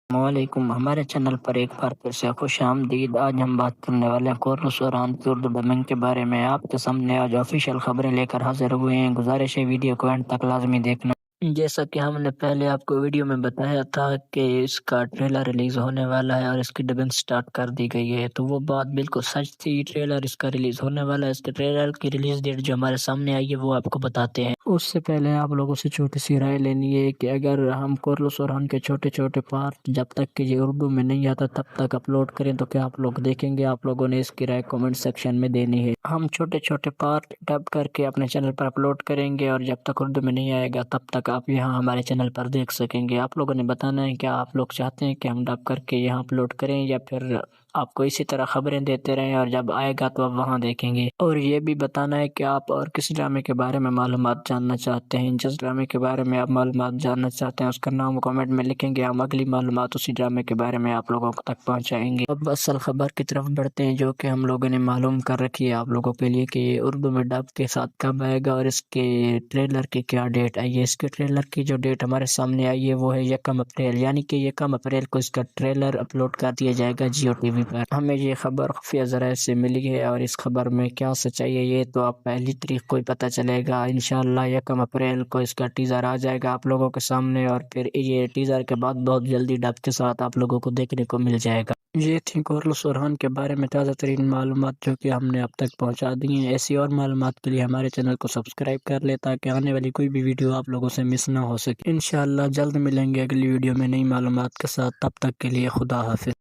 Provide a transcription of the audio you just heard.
السلام علیکم، ہمارے چینل پر ایک بار پھر سے خوش آمدید۔ آج ہم بات کرنے والے ہیں کورلس اورحان کی اردو ڈبنگ کے بارے میں۔ آپ کے سامنے آج آفیشیل خبریں لے کر حاضر ہوئے ہیں۔ گزارش ہے ویڈیو کو اینڈ تک لازمی دیکھنا۔ جیسا کہ ہم نے پہلے آپ کو ویڈیو میں بتایا تھا کہ اس کا ٹریلر ریلیز ہونے والا ہے اور اس کی ڈبنگ سٹارٹ کر دی گئی ہے، تو وہ بات بالکل سچ تھی۔ ٹریلر اس کا ریلیز ہونے والا ہے۔ اس کے ٹریلر کی ریلیز ڈیٹ جو ہمارے سامنے آئی ہے وہ آپ کو بتاتے ہیں۔ اس سے پہلے آپ لوگوں سے چھوٹی سی رائے لینی ہے کہ اگر ہم کورلس اورحان کے چھوٹے چھوٹے پارٹ جب تک کہ یہ اردو میں نہیں آتا تب تک اپلوڈ کریں تو کیا آپ لوگ دیکھیں گے؟ آپ لوگوں نے اس کی رائے کامنٹ سیکشن میں دینی ہے۔ ہم چھوٹے چھوٹے پارٹ ڈب کر کے اپنے چینل پر اپلوڈ کریں گے اور جب تک اردو میں نہیں آئے گا تب تک آپ یہاں ہمارے چینل پر دیکھ سکیں گے۔ آپ لوگوں نے بتانا ہے کہ آپ لوگ چاہتے ہیں کہ ہم ڈب کر کے یہاں اپلوڈ کریں یا پھر آپ کو اسی طرح خبریں دیتے رہیں اور جب آئے گا تو آپ وہاں دیکھیں گے۔ اور یہ بھی بتانا ہے کہ آپ اور کس ڈرامے کے بارے میں معلومات جاننا چاہتے ہیں۔ جس ڈرامے کے بارے میں آپ معلومات جاننا چاہتے ہیں اس کا نام کامنٹ میں لکھیں گے، ہم اگلی معلومات اسی ڈرامے کے بارے میں آپ لوگوں تک پہنچائیں گے۔ اب اصل خبر کی طرف بڑھتے ہیں جو کہ ہم لوگوں نے معلوم کر رکھی ہے آپ لوگوں کے لیے کہ یہ اردو میں ڈب کے ساتھ کب آئے گا اور اس کے ٹریلر کی کیا ڈیٹ آئی ہے۔ اس کے ٹریلر کی جو ڈیٹ ہمارے سامنے آئی ہے وہ ہے 1 اپریل، یعنی کہ 1 اپریل کو اس کا ٹریلر اپلوڈ کر دیا جائے گا جیو ٹی وی پر۔ ہمیں یہ خبر خفیہ ذرائع سے ملی ہے اور اس خبر میں کیا سچائی ہے یہ تو آپ پہلی تاریخ کو ہی پتہ چلے گا۔ انشاءاللہ 1 اپریل کو اس کا ٹیزر آ جائے گا آپ لوگوں کے سامنے اور پھر یہ ٹیزر کے بعد بہت جلدی ڈب کے ساتھ آپ لوگوں کو دیکھنے کو مل جائے گا۔ یہ تھی کورلس اورحان کے بارے میں تازہ ترین معلومات جو کہ ہم نے اب تک پہنچا دی ہیں۔ ایسی اور معلومات کے لیے ہمارے چینل کو سبسکرائب کر لیں تاکہ آنے والی کوئی بھی ویڈیو آپ لوگوں سے مس نہ ہو سکے۔ انشاءاللہ جلد ملیں گے اگلی ویڈیو میں نئی معلومات کے ساتھ، تب تک کے لیے خدا حافظ۔